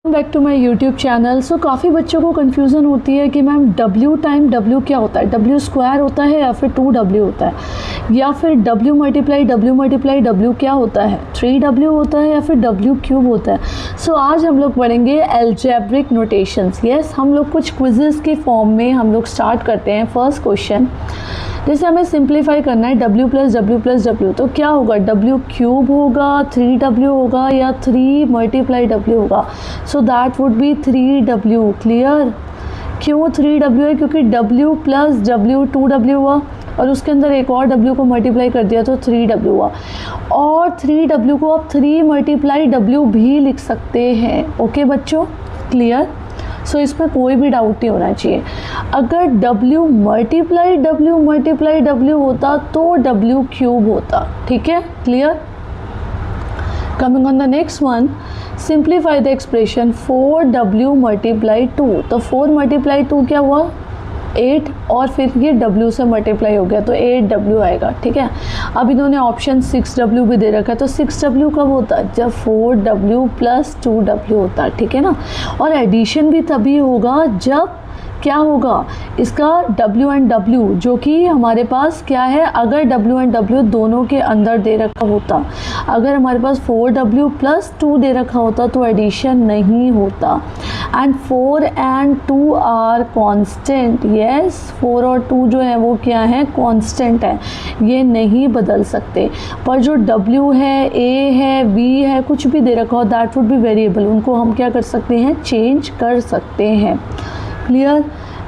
Back to my YouTube channel. So काफ़ी बच्चों को कन्फ्यूज़न होती है कि मैम W टाइम W क्या होता है, W स्क्वायर होता है या फिर 2W होता है, या फिर W मल्टीप्लाई W क्या होता है, 3W होता है या फिर W क्यूब होता है। सो आज हम लोग पढ़ेंगे एल्जेब्रिक नोटेशंस। यस, हम लोग कुछ क्विजेस की फॉर्म में हम लोग स्टार्ट करते हैं। फर्स्ट क्वेश्चन, जैसे हमें सिंप्लीफाई करना है W प्लस W तो क्या होगा, W क्यूब होगा, 3W होगा या 3 मल्टीप्लाई W होगा। So that would B 3W। Clear? क्यों 3W है? क्योंकि W प्लस W 2W हुआ और उसके अंदर एक और W को मल्टीप्लाई कर दिया तो 3W हुआ, और 3W को आप 3 मल्टीप्लाई W भी लिख सकते हैं। ओके बच्चों, क्लियर? सो इसमें कोई भी डाउट नहीं होना चाहिए। अगर W मल्टीप्लाई W होता तो W क्यूब होता। ठीक है, clear? Coming on the next one, simplify the expression 4W multiply 2। तो 4 मल्टीप्लाई 2 क्या हुआ, 8, और फिर ये W से मल्टीप्लाई हो गया तो 8W आएगा। ठीक है, अब इन्होंने ऑप्शन 6W भी दे रखा है, तो 6W कब होता है, जब 4W प्लस 2W होता है। ठीक है ना, और एडिशन भी तभी होगा जब क्या होगा, इसका W एंड W जो कि हमारे पास क्या है, अगर W एंड W दोनों के अंदर दे रखा होता, अगर हमारे पास 4W प्लस 2 दे रखा होता तो एडिशन नहीं होता। And 4 and 2 are constant. Yes, 4 और 2 जो है वो क्या है, कांस्टेंट है, ये नहीं बदल सकते। पर जो W है, A है, B है, कुछ भी दे रखा हो, दैट वुड बी वेरिएबल, उनको हम क्या कर सकते हैं, चेंज कर सकते हैं। क्लियर?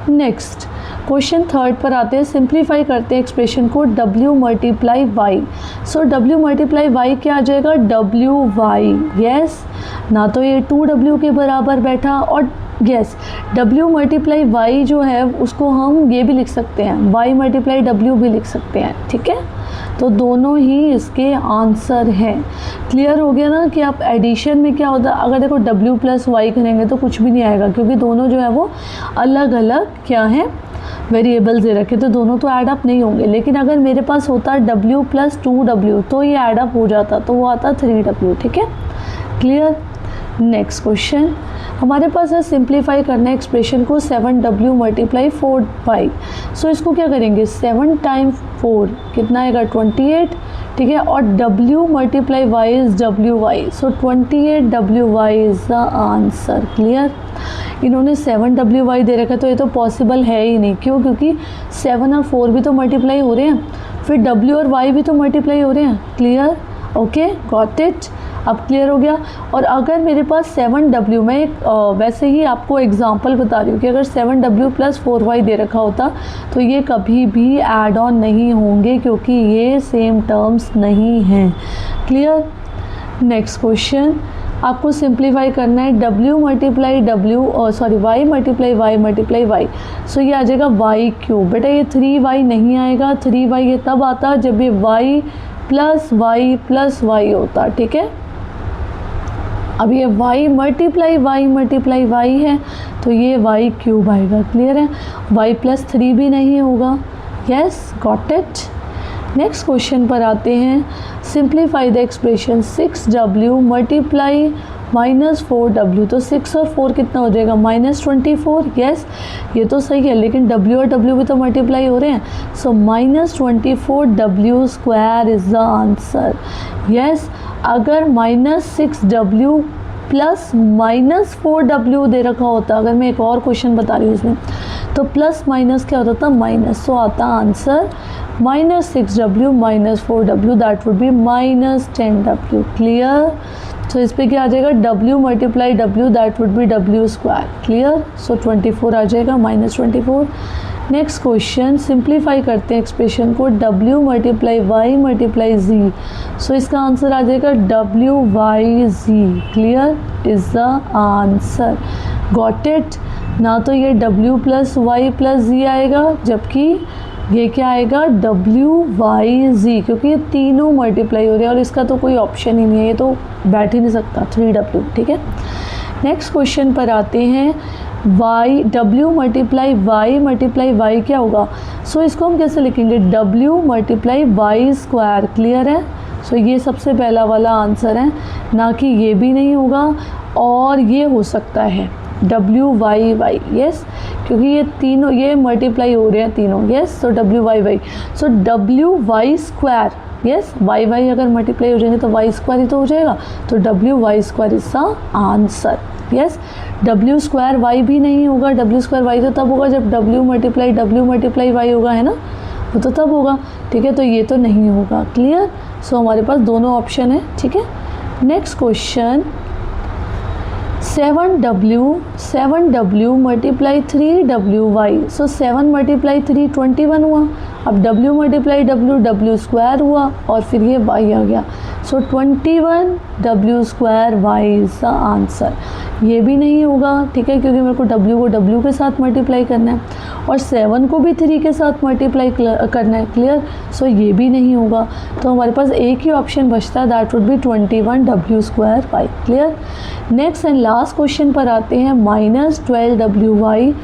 नेक्स्ट क्वेश्चन थर्ड पर आते हैं। सिंप्लीफाई करते हैं एक्सप्रेशन को W मल्टीप्लाई वाई। सो W मल्टीप्लाई वाई क्या आ जाएगा, WY। यस, ना तो ये 2W के बराबर बैठा, और यस W मल्टीप्लाई वाई जो है उसको हम ये भी लिख सकते हैं, Y मल्टीप्लाई W भी लिख सकते हैं। ठीक है, तो दोनों ही इसके आंसर हैं। क्लियर हो गया ना कि आप एडिशन में क्या होता है, अगर देखो W प्लस वाई करेंगे तो कुछ भी नहीं आएगा, क्योंकि दोनों जो है वो अलग अलग क्या हैं, वेरिएबल्स दे रखे, तो दोनों तो ऐड अप नहीं होंगे। लेकिन अगर मेरे पास होता W प्लस 2W तो ये ऐड अप हो जाता, तो वो आता 3W। ठीक है, क्लियर? नेक्स्ट क्वेश्चन हमारे पास है, सिंप्लीफाई करना है एक्सप्रेशन को 7W मल्टीप्लाई 4Y। सो इसको क्या करेंगे, 7 टाइम्स 4 कितना आएगा, 28। ठीक है, और W multiply Y is WY, so 28WY is the answer. Clear? इन्होंने 7WY दे रखा है तो ये तो पॉसिबल है ही नहीं। क्यों? क्योंकि 7 और 4 भी तो मल्टीप्लाई हो रहे हैं, फिर W और Y भी तो मल्टीप्लाई हो रहे हैं। क्लियर? Okay, got it? अब क्लियर हो गया। और अगर मेरे पास 7W, मैं एक वैसे ही आपको एग्जांपल बता रही हूँ कि अगर 7W प्लस 4Y दे रखा होता तो ये कभी भी ऐड ऑन नहीं होंगे, क्योंकि ये सेम टर्म्स नहीं हैं। क्लियर? नेक्स्ट क्वेश्चन आपको सिंप्लीफाई करना है W multiply Y multiply Y multiply Y। सो ये आ जाएगा Y क्यूब। बेटा ये 3Y नहीं आएगा, 3Y ये तब आता जब ये Y प्लस Y होता। ठीक है, अब ये Y मल्टीप्लाई Y है तो ये Y क्यूब आएगा। क्लियर है? Y प्लस 3 भी नहीं होगा। Yes, got it? Next question पर आते हैं। Simplify the expression 6W multiply minus 4W। तो 6 और 4 कितना हो जाएगा, -24। यस, ये तो सही है, लेकिन W और W भी तो मल्टीप्लाई हो रहे हैं, सो -24W square is the answer. Yes, अगर -6W प्लस -4W दे रखा होता, अगर मैं एक और क्वेश्चन बता रही हूँ इसमें, तो प्लस माइनस क्या होता था, माइनस, सो आता answer -6W -4W, that would be -10W। Clear? So इस पर क्या आ जाएगा, W multiply W, that would be W square. Clear? So 24 आ जाएगा, -24। नेक्स्ट क्वेश्चन, सिंप्लीफाई करते हैं एक्सप्रेशन को W multiply Y multiply Z। सो इसका आंसर आ जाएगा WYZ। Clear? Is the answer. Got it? ना तो ये W plus Y plus Z आएगा, जबकि ये क्या आएगा, WYZ, क्योंकि ये तीनों मल्टीप्लाई हो रहे हैं और इसका तो कोई ऑप्शन ही नहीं है, ये तो बैठ ही नहीं सकता, 3W। ठीक है, नेक्स्ट क्वेश्चन पर आते हैं। W मल्टीप्लाई Y क्या होगा। सो इसको हम कैसे लिखेंगे, W multiply Y square. Clear है? सो ये सबसे पहला वाला आंसर है, ना कि ये भी नहीं होगा और ये हो सकता है WYY, यस, क्योंकि ये तीनों ये मल्टीप्लाई हो रहे हैं तीनों, यस, सो WYY, सो WY स्क्वायर, यस, YY अगर मल्टीप्लाई हो जाएंगे तो Y स्क्वायर ही तो हो जाएगा, तो WY square is the answer, yes. W square Y भी नहीं होगा, W स्क्वायर Y तो तब होगा जब W मल्टीप्लाई Y होगा, है ना, वो तो तब होगा, ठीक है, तो ये तो नहीं होगा, क्लियर। सो हमारे पास दोनों ऑप्शन है, ठीक है। Next question, 7W multiply 3WY, सो 7 मल्टीप्लाई 3 21 हुआ, अब W मल्टीप्लाई W स्क्वायर हुआ और फिर ये Y आ गया, सो 21 W square Y is the answer. ये भी नहीं होगा, ठीक है, क्योंकि मेरे को W को W के साथ मल्टीप्लाई करना है और 7 को भी 3 के साथ मल्टीप्लाई करना है, क्लियर। सो ये भी नहीं होगा, तो हमारे पास एक ही ऑप्शन बचता है, that would B 21 W square Y, clear. Next and last question पर आते हैं, -12WY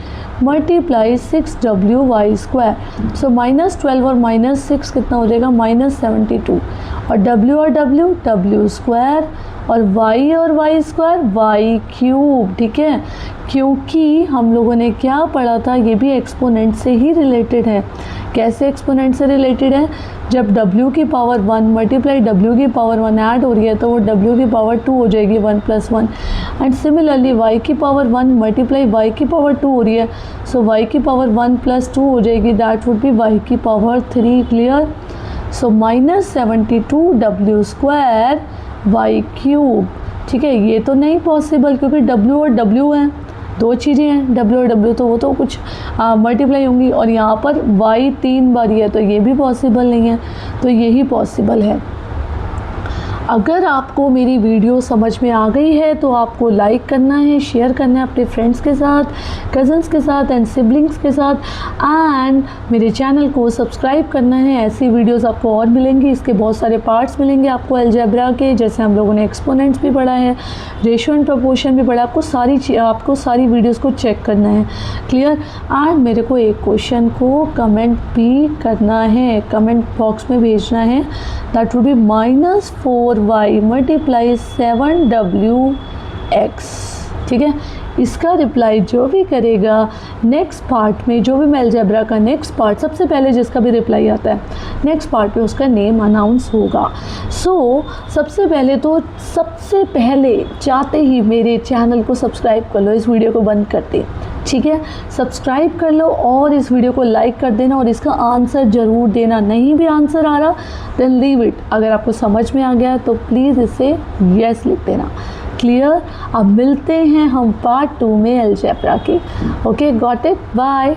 मल्टीप्लाई 6WY स्क्वायर, सो -12 और -6 कितना हो जाएगा, -72, और W स्क्वायर और Y और Y स्क्वायर Y क्यूब, ठीक है, क्योंकि हम लोगों ने क्या पढ़ा था, ये भी एक्सपोनेंट से ही रिलेटेड है। कैसे एक्सपोनेंट से रिलेटेड है, जब W की पावर 1 मल्टीप्लाई W की पावर 1 ऐड हो रही है तो वो W की पावर 2 हो जाएगी, 1 + 1, एंड सिमिलरली Y की पावर 1 मल्टीप्लाई Y की पावर 2 हो रही है, सो Y की पावर 1 + 2 हो जाएगी, दैट वुड बी Y की पावर 3, क्लियर। सो -72 W स्क्वायर Y क्यूब, ठीक है, ये तो नहीं पॉसिबल क्योंकि W और W हैं, दो चीज़ें हैं, W और W, तो वो तो कुछ मल्टीप्लाई होंगी, और यहाँ पर Y 3 बार है, तो ये भी पॉसिबल नहीं है, तो यही पॉसिबल है। अगर आपको मेरी वीडियो समझ में आ गई है तो आपको लाइक करना है, शेयर करना है अपने फ्रेंड्स के साथ, कज़न्स के साथ एंड सिबलिंग्स के साथ, एंड मेरे चैनल को सब्सक्राइब करना है। ऐसी वीडियोस आपको और मिलेंगी, इसके बहुत सारे पार्ट्स मिलेंगे आपको अलजेब्रा के, जैसे हम लोगों ने एक्सपोनेंट्स भी पढ़ा है, रेशियो एंड प्रोपोर्शन भी पढ़ा, आपको सारी वीडियोस को चेक करना है, क्लियर। एंड मेरे को एक क्वेश्चन को कमेंट भी करना है, कमेंट बॉक्स में भेजना है, that would B -4Y multiply 7WX, ठीक है। इसका रिप्लाई जो भी करेगा नेक्स्ट पार्ट में, जो भी मैं अलजेब्रा का नेक्स्ट पार्ट, सबसे पहले जिसका भी रिप्लाई आता है नेक्स्ट पार्ट में, उसका नेम अनाउंस होगा। सो सबसे पहले चाहते ही मेरे चैनल को सब्सक्राइब कर लो, इस वीडियो को बंद करते, ठीक है, सब्सक्राइब कर लो और इस वीडियो को लाइक कर देना और इसका आंसर ज़रूर देना। नहीं भी आंसर आ रहा देन लीव इट, अगर आपको समझ में आ गया तो प्लीज़ इसे यस लिख देना, क्लियर। अब मिलते हैं हम पार्ट 2 में अलजेब्रा की। Okay, got it, bye.